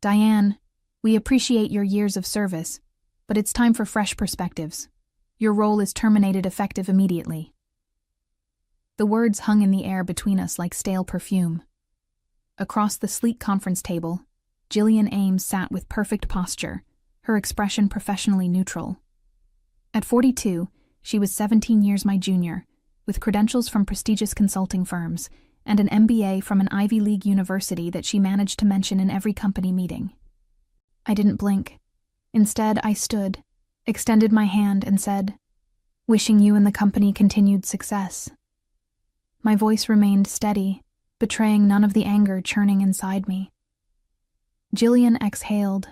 Diane, we appreciate your years of service, but it's time for fresh perspectives. Your role is terminated effective immediately. The words hung in the air between us like stale perfume. Across the sleek conference table, Jillian Ames sat with perfect posture, her expression professionally neutral. At 42, she was 17 years my junior, with credentials from prestigious consulting firms and an MBA from an Ivy League university that she managed to mention in every company meeting. I didn't blink. Instead, I stood, extended my hand, and said, "Wishing you and the company continued success." My voice remained steady, betraying none of the anger churning inside me. Jillian exhaled,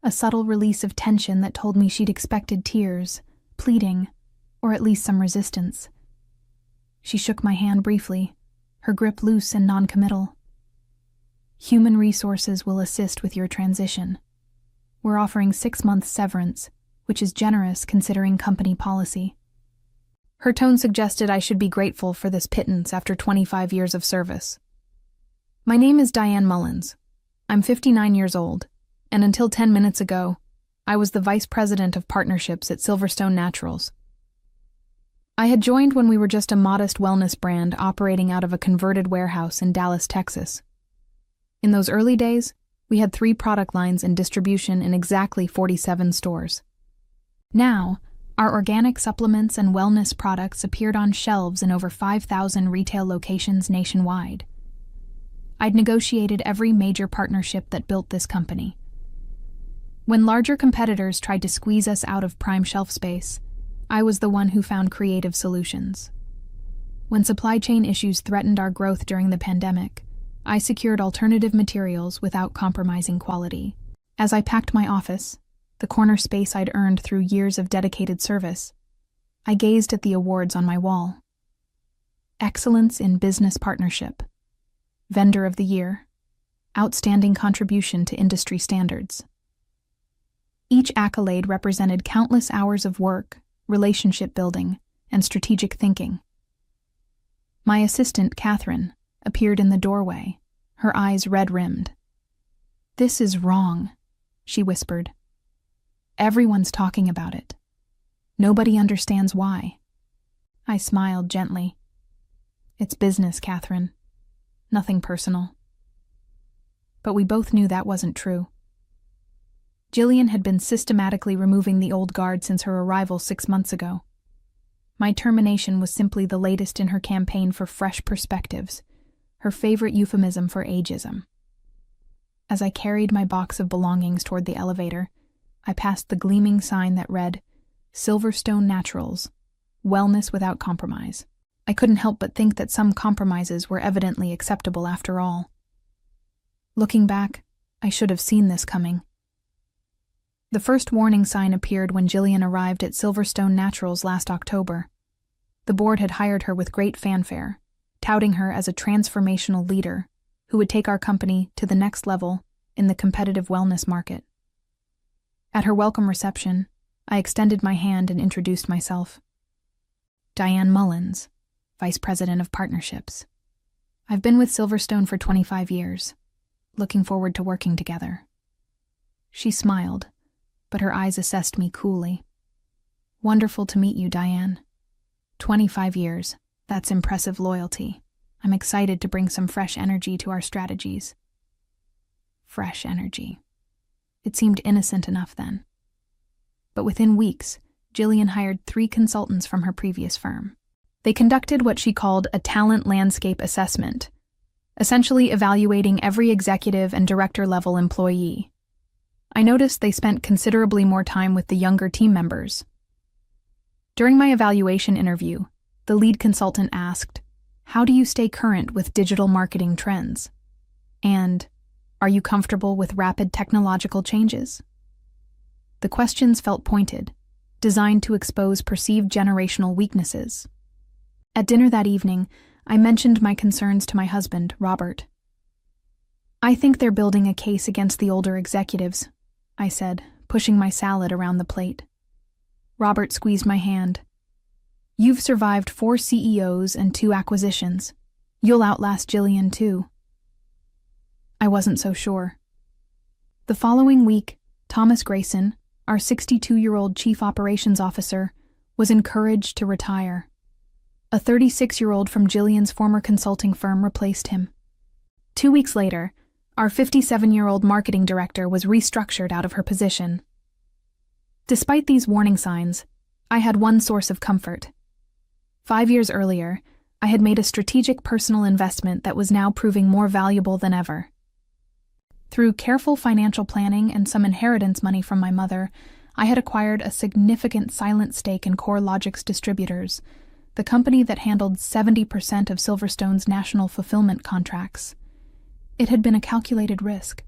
a subtle release of tension that told me she'd expected tears, pleading, or at least some resistance. She shook my hand briefly, her grip loose and non-committal. "Human resources will assist with your transition. We're offering 6 months severance, which is generous considering company policy." Her tone suggested I should be grateful for this pittance after 25 years of service. "My name is Diane Mullins. I'm 59 years old, and until 10 minutes ago, I was the Vice President of Partnerships at Silverstone Naturals. I had joined when we were just a modest wellness brand operating out of a converted warehouse in Dallas, Texas. In those early days, we had 3 product lines in distribution in exactly 47 stores. Now, our organic supplements and wellness products appeared on shelves in over 5,000 retail locations nationwide. I'd negotiated every major partnership that built this company. When larger competitors tried to squeeze us out of prime shelf space, I was the one who found creative solutions. When supply chain issues threatened our growth during the pandemic, I secured alternative materials without compromising quality. As I packed my office, the corner space I'd earned through years of dedicated service, I gazed at the awards on my wall. Excellence in Business Partnership, Vendor of the Year, Outstanding Contribution to Industry Standards. Each accolade represented countless hours of work, relationship building, and strategic thinking. My assistant, Catherine, appeared in the doorway, her eyes red-rimmed. "This is wrong," she whispered. "Everyone's talking about it. Nobody understands why." I smiled gently. "It's business, Catherine. Nothing personal." But we both knew that wasn't true. Jillian had been systematically removing the old guard since her arrival 6 months ago. My termination was simply the latest in her campaign for fresh perspectives, her favorite euphemism for ageism. As I carried my box of belongings toward the elevator, I passed the gleaming sign that read, "Silverstone Naturals, Wellness Without Compromise." I couldn't help but think that some compromises were evidently acceptable after all. Looking back, I should have seen this coming. The first warning sign appeared when Jillian arrived at Silverstone Naturals last October. The board had hired her with great fanfare, touting her as a transformational leader who would take our company to the next level in the competitive wellness market. At her welcome reception, I extended my hand and introduced myself. "Diane Mullins, Vice President of Partnerships. I've been with Silverstone for 25 years. Looking forward to working together." She smiled, but her eyes assessed me coolly. "Wonderful to meet you, Diane. 25 years, that's impressive loyalty. I'm excited to bring some fresh energy to our strategies." Fresh energy. It seemed innocent enough then. But within weeks, Jillian hired 3 consultants from her previous firm. They conducted what she called a talent landscape assessment, essentially evaluating every executive and director-level employee. I noticed they spent considerably more time with the younger team members. During my evaluation interview, the lead consultant asked, "How do you stay current with digital marketing trends?" And, "Are you comfortable with rapid technological changes?" The questions felt pointed, designed to expose perceived generational weaknesses. At dinner that evening, I mentioned my concerns to my husband, Robert. "I think they're building a case against the older executives," I said, pushing my salad around the plate. Robert squeezed my hand. "You've survived 4 CEOs and 2 acquisitions. You'll outlast Jillian too." I wasn't so sure. The following week, Thomas Grayson, our 62-year-old chief operations officer, was encouraged to retire. A 36-year-old from Jillian's former consulting firm replaced him. 2 weeks later, our 57-year-old marketing director was restructured out of her position. Despite these warning signs, I had one source of comfort. 5 years earlier, I had made a strategic personal investment that was now proving more valuable than ever. Through careful financial planning and some inheritance money from my mother, I had acquired a significant silent stake in CoreLogic's Distributors, the company that handled 70% of Silverstone's national fulfillment contracts. It had been a calculated risk.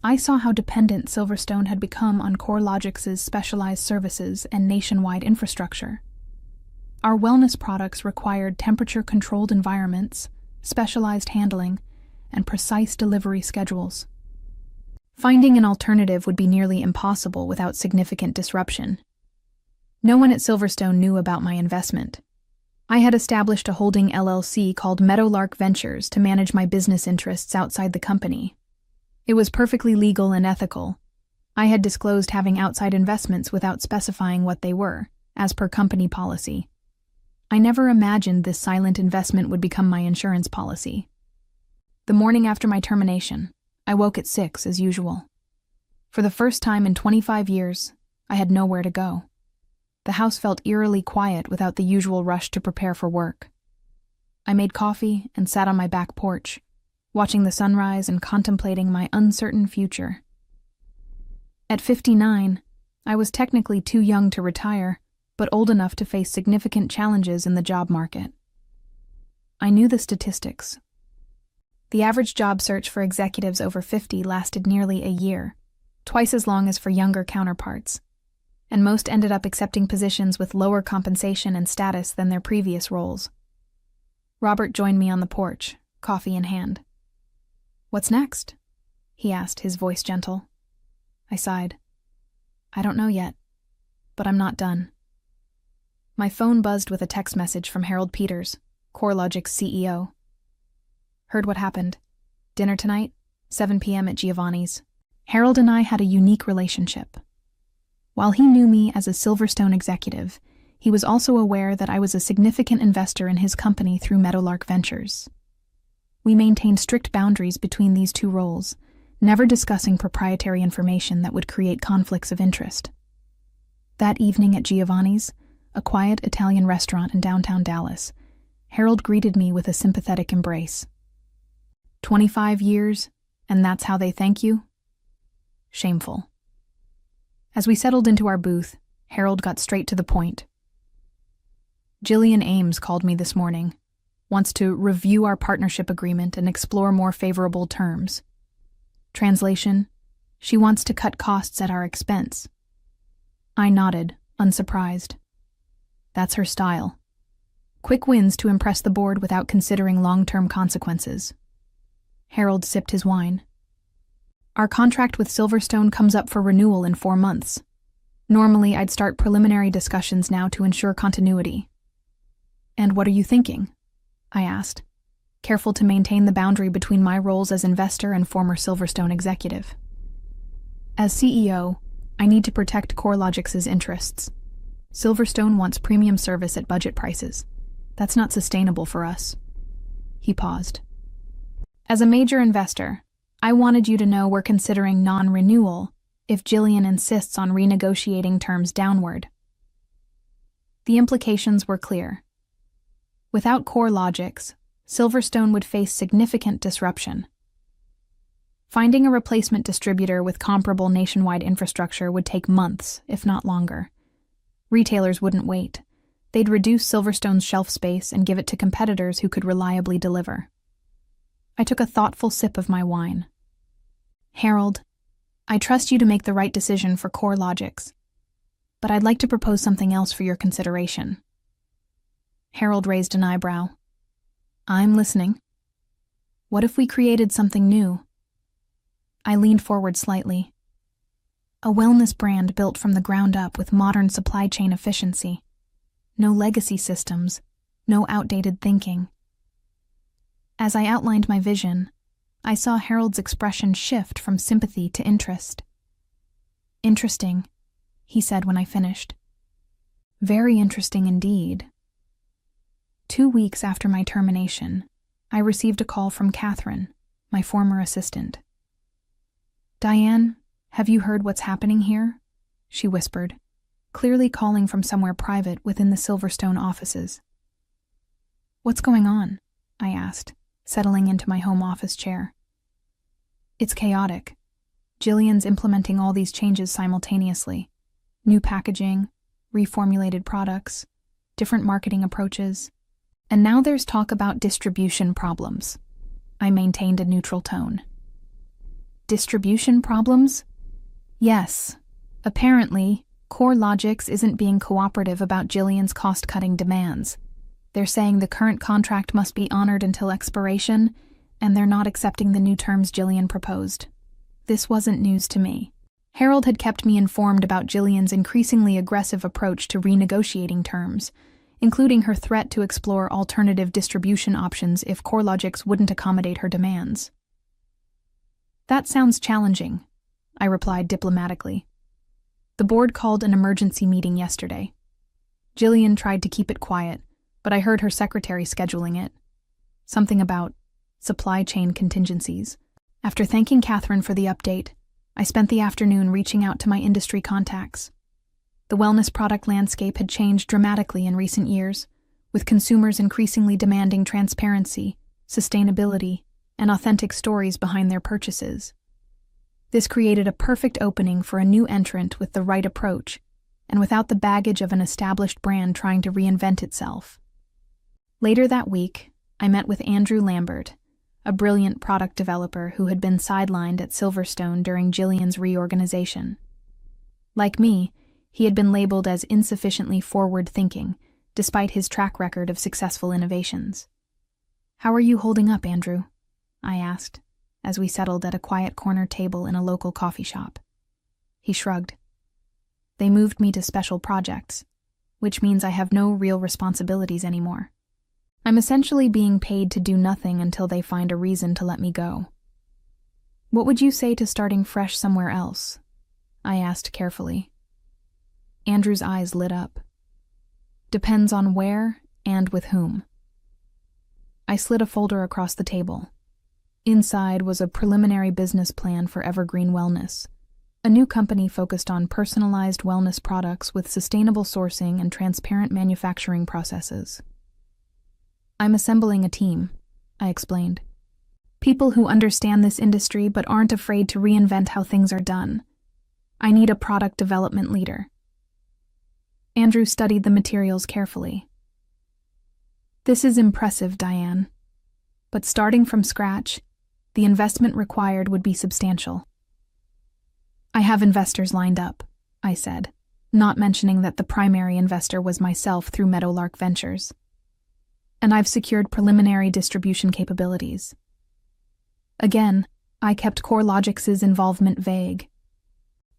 I saw how dependent Silverstone had become on CoreLogic's specialized services and nationwide infrastructure. Our wellness products required temperature-controlled environments, specialized handling, and precise delivery schedules. Finding an alternative would be nearly impossible without significant disruption. No one at Silverstone knew about my investment. I had established a holding LLC called Meadowlark Ventures to manage my business interests outside the company. It was perfectly legal and ethical. I had disclosed having outside investments without specifying what they were, as per company policy. I never imagined this silent investment would become my insurance policy. The morning after my termination, I woke at 6 as usual. For the first time in 25 years, I had nowhere to go. The house felt eerily quiet without the usual rush to prepare for work. I made coffee and sat on my back porch, watching the sunrise and contemplating my uncertain future. At 59, I was technically too young to retire, but old enough to face significant challenges in the job market. I knew the statistics. The average job search for executives over 50 lasted nearly a year, twice as long as for younger counterparts, and most ended up accepting positions with lower compensation and status than their previous roles. Robert joined me on the porch, coffee in hand. "What's next?" he asked, his voice gentle. I sighed. "I don't know yet, but I'm not done." My phone buzzed with a text message from Harold Peters, CoreLogic's CEO. "Heard what happened. Dinner tonight, 7 p.m. at Giovanni's." Harold and I had a unique relationship. While he knew me as a Silverstone executive, he was also aware that I was a significant investor in his company through Meadowlark Ventures. We maintained strict boundaries between these two roles, never discussing proprietary information that would create conflicts of interest. That evening at Giovanni's, a quiet Italian restaurant in downtown Dallas, Harold greeted me with a sympathetic embrace. 25 years, and that's how they thank you? Shameful. As we settled into our booth, Harold got straight to the point. "Jillian Ames called me this morning. Wants to review our partnership agreement and explore more favorable terms. Translation: she wants to cut costs at our expense." I nodded, unsurprised. That's her style. Quick wins to impress the board without considering long-term consequences. Harold sipped his wine. "Our contract with Silverstone comes up for renewal in 4 months. Normally, I'd start preliminary discussions now to ensure continuity." "And what are you thinking?" I asked, careful to maintain the boundary between my roles as investor and former Silverstone executive. As CEO, I need to protect CoreLogic's interests. Silverstone wants premium service at budget prices. That's not sustainable for us. He paused. "As a major investor, I wanted you to know we're considering non-renewal if Jillian insists on renegotiating terms downward." The implications were clear. Without CoreLogic's, Silverstone would face significant disruption. Finding a replacement distributor with comparable nationwide infrastructure would take months, if not longer. Retailers wouldn't wait. They'd reduce Silverstone's shelf space and give it to competitors who could reliably deliver. I took a thoughtful sip of my wine. "Harold, I trust you to make the right decision for CoreLogic's, but I'd like to propose something else for your consideration." Harold raised an eyebrow. "I'm listening." "What if we created something new?" I leaned forward slightly. "A wellness brand built from the ground up with modern supply chain efficiency. No legacy systems, no outdated thinking." As I outlined my vision, I saw Harold's expression shift from sympathy to interest. "Interesting," he said when I finished. "Very interesting indeed." 2 weeks after my termination, I received a call from Catherine, my former assistant. "Diane, have you heard what's happening here?" she whispered, clearly calling from somewhere private within the Silverstone offices. "What's going on?" I asked, settling into my home office chair. "It's chaotic. Jillian's implementing all these changes simultaneously. New packaging, reformulated products, different marketing approaches. And now there's talk about distribution problems." I maintained a neutral tone. "Distribution problems?" "Yes. Apparently, CoreLogics isn't being cooperative about Jillian's cost-cutting demands. They're saying the current contract must be honored until expiration, and they're not accepting the new terms Jillian proposed. This wasn't news to me. Harold had kept me informed about Jillian's increasingly aggressive approach to renegotiating terms, including her threat to explore alternative distribution options if CoreLogics wouldn't accommodate her demands. "That sounds challenging," I replied diplomatically. "The board called an emergency meeting yesterday. Jillian tried to keep it quiet, but I heard her secretary scheduling it. Something about supply chain contingencies. After thanking Catherine for the update, I spent the afternoon reaching out to my industry contacts. The wellness product landscape had changed dramatically in recent years, with consumers increasingly demanding transparency, sustainability, and authentic stories behind their purchases. This created a perfect opening for a new entrant with the right approach, and without the baggage of an established brand trying to reinvent itself. Later that week, I met with Andrew Lambert, a brilliant product developer who had been sidelined at Silverstone during Jillian's reorganization. Like me, he had been labeled as insufficiently forward-thinking, despite his track record of successful innovations. "How are you holding up, Andrew?" I asked, as we settled at a quiet corner table in a local coffee shop. He shrugged. "They moved me to special projects, which means I have no real responsibilities anymore. I'm essentially being paid to do nothing until they find a reason to let me go." "What would you say to starting fresh somewhere else?" I asked carefully. Andrew's eyes lit up. "Depends on where and with whom." I slid a folder across the table. Inside was a preliminary business plan for Evergreen Wellness, a new company focused on personalized wellness products with sustainable sourcing and transparent manufacturing processes. "I'm assembling a team," I explained. "People who understand this industry but aren't afraid to reinvent how things are done. I need a product development leader." Andrew studied the materials carefully. "This is impressive, Diane. But starting from scratch, the investment required would be substantial." "I have investors lined up," I said, not mentioning that the primary investor was myself through Meadowlark Ventures. "And I've secured preliminary distribution capabilities." Again, I kept CoreLogics' involvement vague.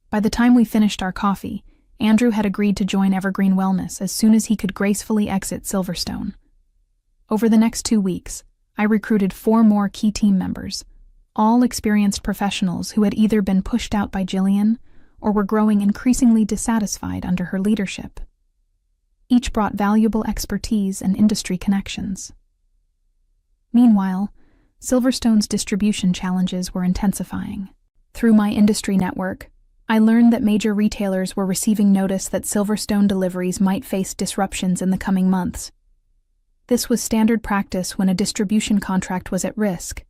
By the time we finished our coffee, Andrew had agreed to join Evergreen Wellness as soon as he could gracefully exit Silverstone. Over the next 2 weeks, I recruited 4 more key team members, all experienced professionals who had either been pushed out by Jillian or were growing increasingly dissatisfied under her leadership. Each brought valuable expertise and industry connections. Meanwhile, Silverstone's distribution challenges were intensifying. Through my industry network, I learned that major retailers were receiving notice that Silverstone deliveries might face disruptions in the coming months. This was standard practice when a distribution contract was at risk.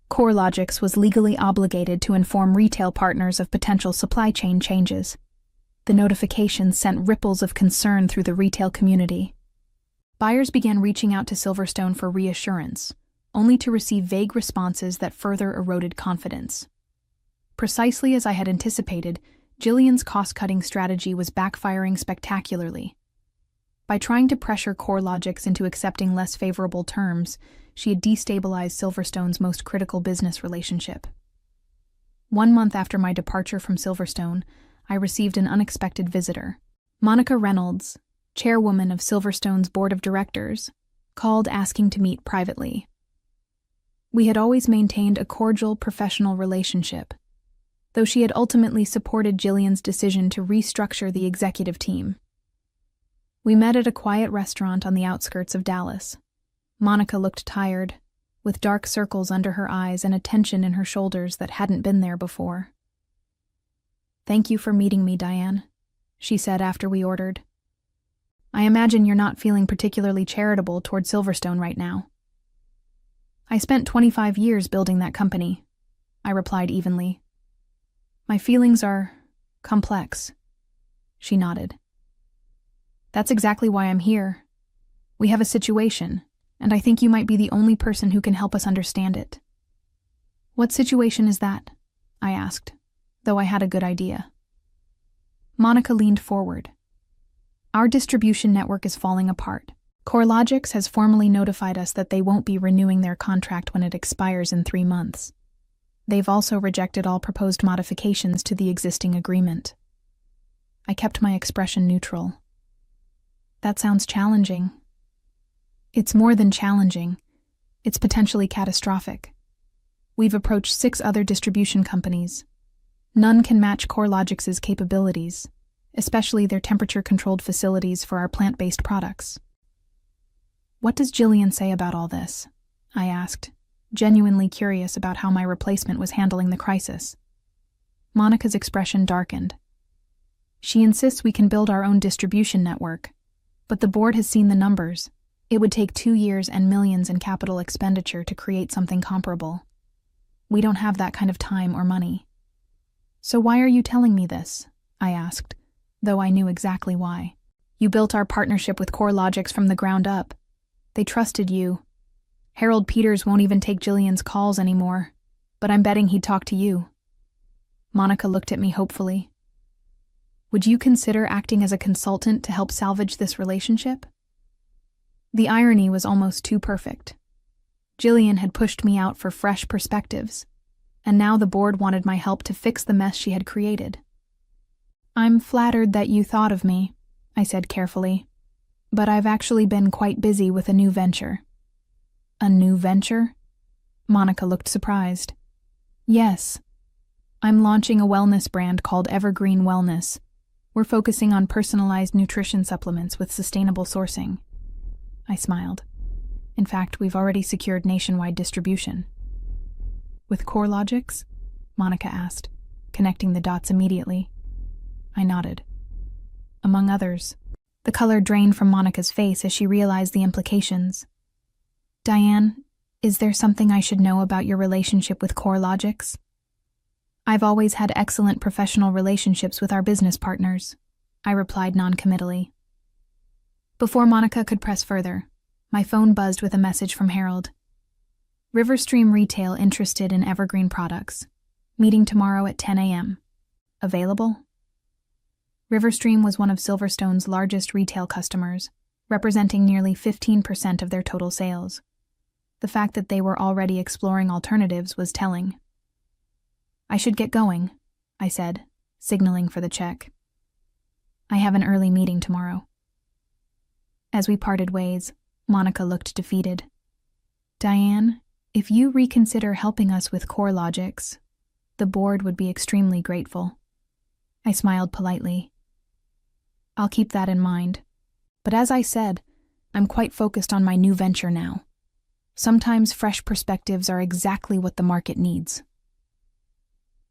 CoreLogics was legally obligated to inform retail partners of potential supply chain changes. The notification sent ripples of concern through the retail community. Buyers began reaching out to Silverstone for reassurance, only to receive vague responses that further eroded confidence. Precisely as I had anticipated, Jillian's cost-cutting strategy was backfiring spectacularly. By trying to pressure CoreLogics into accepting less favorable terms, she had destabilized Silverstone's most critical business relationship. 1 month after my departure from Silverstone, I received an unexpected visitor. Monica Reynolds, chairwoman of Silverstone's board of directors, called asking to meet privately. We had always maintained a cordial, professional relationship, though she had ultimately supported Jillian's decision to restructure the executive team. We met at a quiet restaurant on the outskirts of Dallas. Monica looked tired, with dark circles under her eyes and a tension in her shoulders that hadn't been there before. "Thank you for meeting me, Diane," she said after we ordered. "I imagine you're not feeling particularly charitable toward Silverstone right now." "I spent 25 years building that company," I replied evenly. "My feelings are complex." She nodded. "That's exactly why I'm here. We have a situation, and I think you might be the only person who can help us understand it." "What situation is that?" I asked, though I had a good idea. Monica leaned forward. "Our distribution network is falling apart. CoreLogics has formally notified us that they won't be renewing their contract when it expires in 3 months. They've also rejected all proposed modifications to the existing agreement." I kept my expression neutral. "That sounds challenging." "It's more than challenging. It's potentially catastrophic. We've approached 6 other distribution companies. None can match CoreLogics' capabilities, especially their temperature-controlled facilities for our plant-based products." "What does Jillian say about all this?" I asked, genuinely curious about how my replacement was handling the crisis. Monica's expression darkened. "She insists we can build our own distribution network, but the board has seen the numbers. It would take 2 years and millions in capital expenditure to create something comparable. We don't have that kind of time or money." "So why are you telling me this?" I asked, though I knew exactly why. "You built our partnership with CoreLogics from the ground up. They trusted you. Harold Peters won't even take Jillian's calls anymore, but I'm betting he'd talk to you." Monica looked at me hopefully. "Would you consider acting as a consultant to help salvage this relationship?" The irony was almost too perfect. Jillian had pushed me out for fresh perspectives, and now the board wanted my help to fix the mess she had created. "I'm flattered that you thought of me," I said carefully, "but I've actually been quite busy with a new venture." "A new venture?" Monica looked surprised. "Yes. I'm launching a wellness brand called Evergreen Wellness. We're focusing on personalized nutrition supplements with sustainable sourcing." I smiled. "In fact, we've already secured nationwide distribution." "With CoreLogics?" Monica asked, connecting the dots immediately. I nodded. "Among others." The color drained from Monica's face as she realized the implications. "Diane, is there something I should know about your relationship with CoreLogics?" "I've always had excellent professional relationships with our business partners," I replied noncommittally. Before Monica could press further, my phone buzzed with a message from Harold. "Riverstream Retail interested in Evergreen products. Meeting tomorrow at 10 a.m. Available?" Riverstream was one of Silverstone's largest retail customers, representing nearly 15% of their total sales. The fact that they were already exploring alternatives was telling. "I should get going," I said, signaling for the check. "I have an early meeting tomorrow." As we parted ways, Monica looked defeated. "Diane, if you reconsider helping us with CoreLogics, the board would be extremely grateful." I smiled politely. "I'll keep that in mind. But as I said, I'm quite focused on my new venture now. Sometimes fresh perspectives are exactly what the market needs."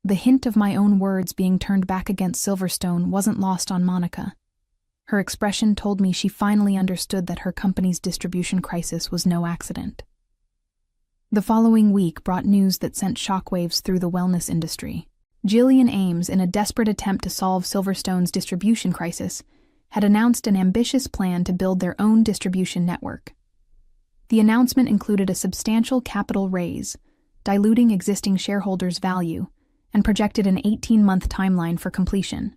The hint of my own words being turned back against Silverstone wasn't lost on Monica. Her expression told me she finally understood that her company's distribution crisis was no accident. The following week brought news that sent shockwaves through the wellness industry. Jillian Ames, in a desperate attempt to solve Silverstone's distribution crisis, had announced an ambitious plan to build their own distribution network. The announcement included a substantial capital raise, diluting existing shareholders' value, and projected an 18-month timeline for completion.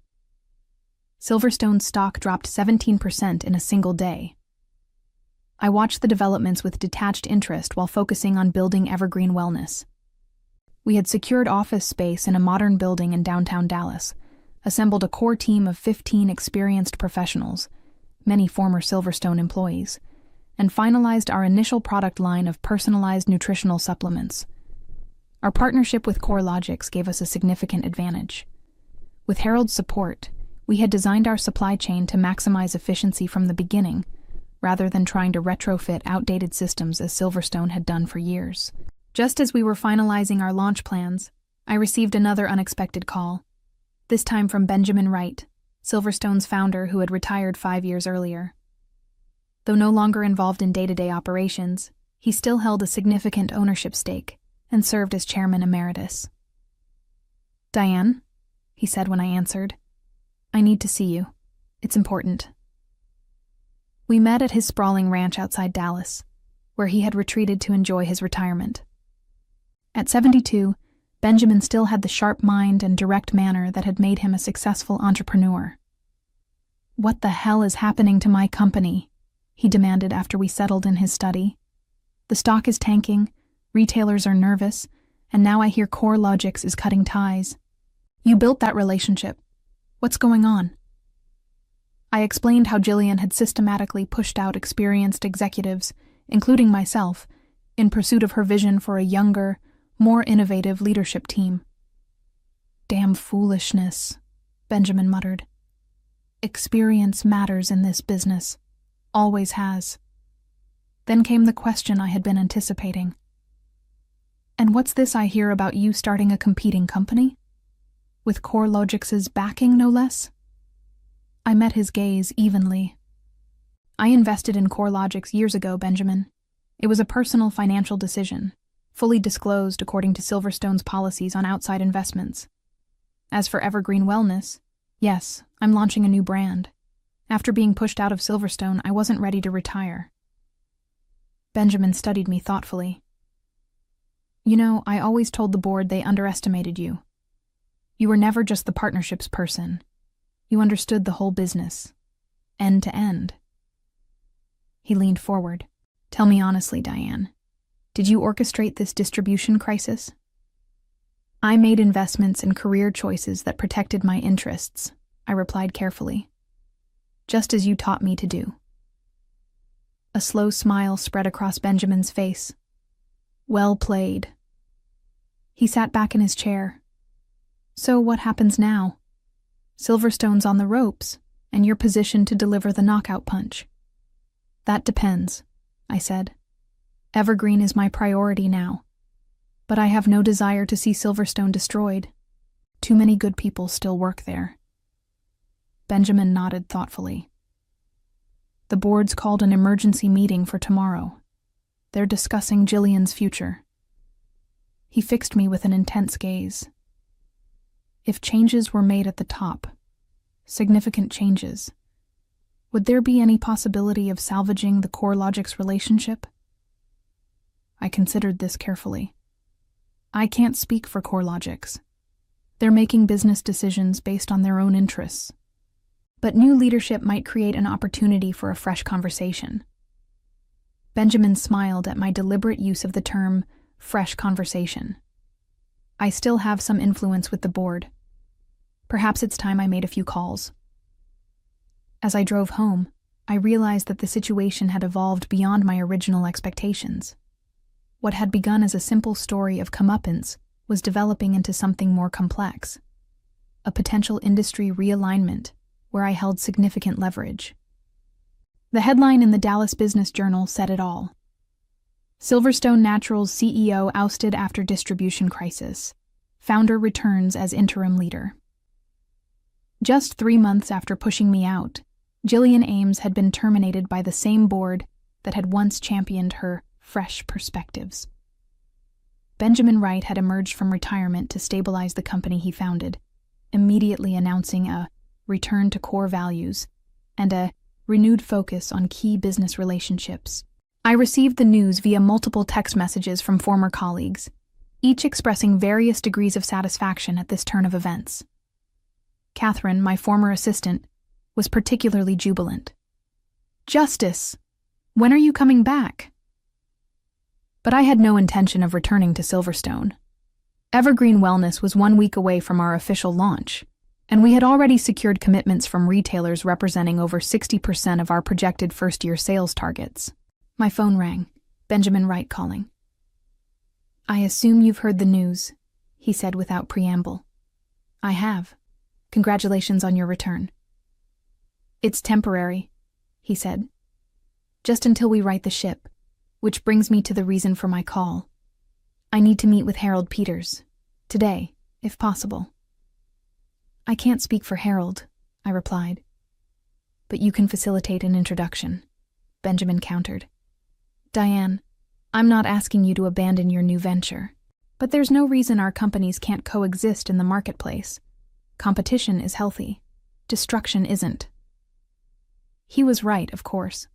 Silverstone's stock dropped 17% in a single day. I watched the developments with detached interest while focusing on building Evergreen Wellness. We had secured office space in a modern building in downtown Dallas, assembled a core team of 15 experienced professionals, many former Silverstone employees, and finalized our initial product line of personalized nutritional supplements. Our partnership with CoreLogics gave us a significant advantage. With Harold's support, we had designed our supply chain to maximize efficiency from the beginning, rather than trying to retrofit outdated systems as Silverstone had done for years. Just as we were finalizing our launch plans, I received another unexpected call, this time from Benjamin Wright, Silverstone's founder who had retired 5 years earlier. Though no longer involved in day-to-day operations, he still held a significant ownership stake and served as chairman emeritus. "Diane," he said when I answered, "I need to see you. It's important." We met at his sprawling ranch outside Dallas, where he had retreated to enjoy his retirement. At 72, Benjamin still had the sharp mind and direct manner that had made him a successful entrepreneur. "What the hell is happening to my company?" he demanded after we settled in his study. "The stock is tanking, retailers are nervous, and now I hear CoreLogics is cutting ties. You built that relationship. What's going on?" I explained how Jillian had systematically pushed out experienced executives, including myself, in pursuit of her vision for a younger, more innovative leadership team. "Damn foolishness," Benjamin muttered. "Experience matters in this business. Always has." Then came the question I had been anticipating. "And what's this I hear about you starting a competing company? With CoreLogics' backing, no less?" I met his gaze evenly. "I invested in CoreLogics years ago, Benjamin. It was a personal financial decision, fully disclosed according to Silverstone's policies on outside investments. As for Evergreen Wellness, yes, I'm launching a new brand. After being pushed out of Silverstone, I wasn't ready to retire." Benjamin studied me thoughtfully. "You know, I always told the board they underestimated you. You were never just the partnerships person. You understood the whole business, end to end." He leaned forward. "Tell me honestly, Diane, did you orchestrate this distribution crisis?" "I made investments and career choices that protected my interests," I replied carefully. "Just as you taught me to do." A slow smile spread across Benjamin's face. "Well played." He sat back in his chair. "So what happens now? Silverstone's on the ropes, and you're positioned to deliver the knockout punch." "That depends," I said. "Evergreen is my priority now, but I have no desire to see Silverstone destroyed. Too many good people still work there." Benjamin nodded thoughtfully. "The board's called an emergency meeting for tomorrow. They're discussing Jillian's future." He fixed me with an intense gaze. "If changes were made at the top, significant changes, would there be any possibility of salvaging the CoreLogics relationship?" I considered this carefully. I can't speak for CoreLogics. They're making business decisions based on their own interests. But new leadership might create an opportunity for a fresh conversation. Benjamin smiled at my deliberate use of the term fresh conversation. "I still have some influence with the board. Perhaps it's time I made a few calls." As I drove home, I realized that the situation had evolved beyond my original expectations. What had begun as a simple story of comeuppance was developing into something more complex, a potential industry realignment where I held significant leverage. The headline in the Dallas Business Journal said it all. "Silverstone Naturals CEO ousted after distribution crisis. Founder returns as interim leader." Just 3 months after pushing me out, Jillian Ames had been terminated by the same board that had once championed her fresh perspectives. Benjamin Wright had emerged from retirement to stabilize the company he founded, immediately announcing a return to core values and a renewed focus on key business relationships. I received the news via multiple text messages from former colleagues, each expressing various degrees of satisfaction at this turn of events. Catherine, my former assistant, was particularly jubilant. "Justice! When are you coming back?" But I had no intention of returning to Silverstone. Evergreen Wellness was 1 week away from our official launch, and we had already secured commitments from retailers representing over 60% of our projected first-year sales targets. My phone rang, Benjamin Wright calling. "I assume you've heard the news," he said without preamble. "I have. Congratulations on your return." "It's temporary," he said. "Just until we right the ship, which brings me to the reason for my call. I need to meet with Harold Peters. Today, if possible." "I can't speak for Harold," I replied. "But you can facilitate an introduction," Benjamin countered. "Diane, I'm not asking you to abandon your new venture, but there's no reason our companies can't coexist in the marketplace. Competition is healthy. Destruction isn't." He was right, of course.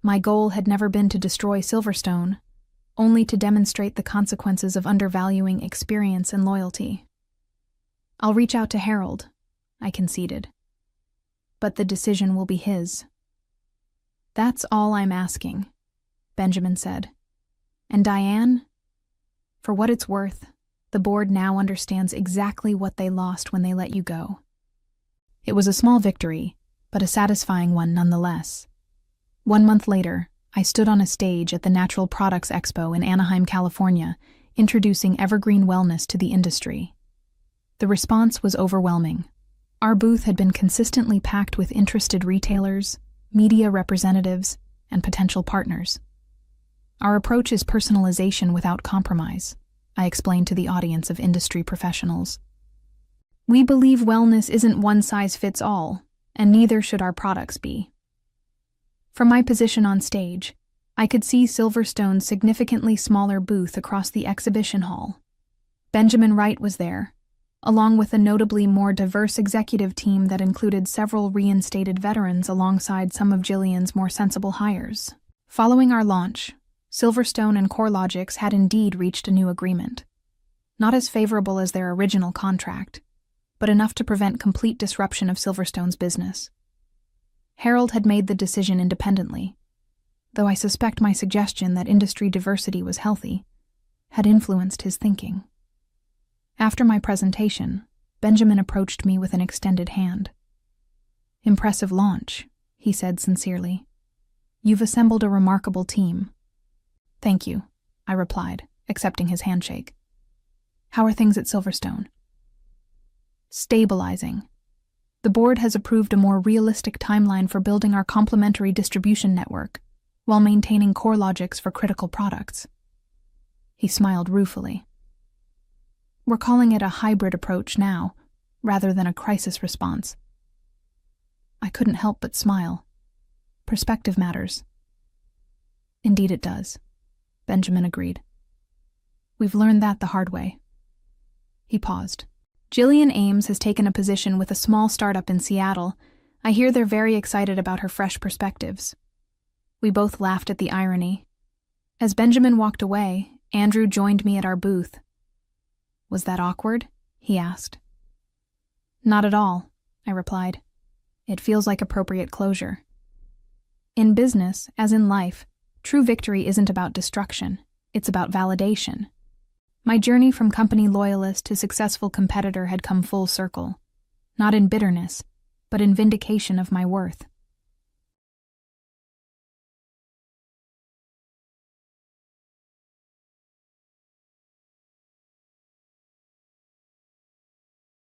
My goal had never been to destroy Silverstone, only to demonstrate the consequences of undervaluing experience and loyalty. "I'll reach out to Harold," I conceded. "But the decision will be his." "That's all I'm asking," Benjamin said. "And Diane, for what it's worth, the board now understands exactly what they lost when they let you go." It was a small victory, but a satisfying one nonetheless. 1 month later, I stood on a stage at the Natural Products Expo in Anaheim, California, introducing evergreen wellness to the industry. The response was overwhelming. Our booth had been consistently packed with interested retailers, media representatives, and potential partners. "Our approach is personalization without compromise," I explained to the audience of industry professionals. "We believe wellness isn't one size fits all, and neither should our products be." From my position on stage, I could see Silverstone's significantly smaller booth across the exhibition hall. Benjamin Wright was there, along with a notably more diverse executive team that included several reinstated veterans alongside some of Jillian's more sensible hires. Following our launch, Silverstone and CoreLogix had indeed reached a new agreement. Not as favorable as their original contract, but enough to prevent complete disruption of Silverstone's business. Harold had made the decision independently, though I suspect my suggestion that industry diversity was healthy had influenced his thinking. After my presentation, Benjamin approached me with an extended hand. "Impressive launch," he said sincerely. "You've assembled a remarkable team." "Thank you," I replied, accepting his handshake. "How are things at Silverstone?" "Stabilizing. The board has approved a more realistic timeline for building our complementary distribution network, while maintaining CoreLogix for critical products." He smiled ruefully. "We're calling it a hybrid approach now, rather than a crisis response." I couldn't help but smile. Perspective matters. "Indeed it does," Benjamin agreed. "We've learned that the hard way." He paused. "Jillian Ames has taken a position with a small startup in Seattle. I hear they're very excited about her fresh perspectives." We both laughed at the irony. As Benjamin walked away, Andrew joined me at our booth. "Was that awkward?" he asked. "Not at all," I replied. "It feels like appropriate closure." In business, as in life, true victory isn't about destruction, it's about validation. My journey from company loyalist to successful competitor had come full circle, not in bitterness, but in vindication of my worth.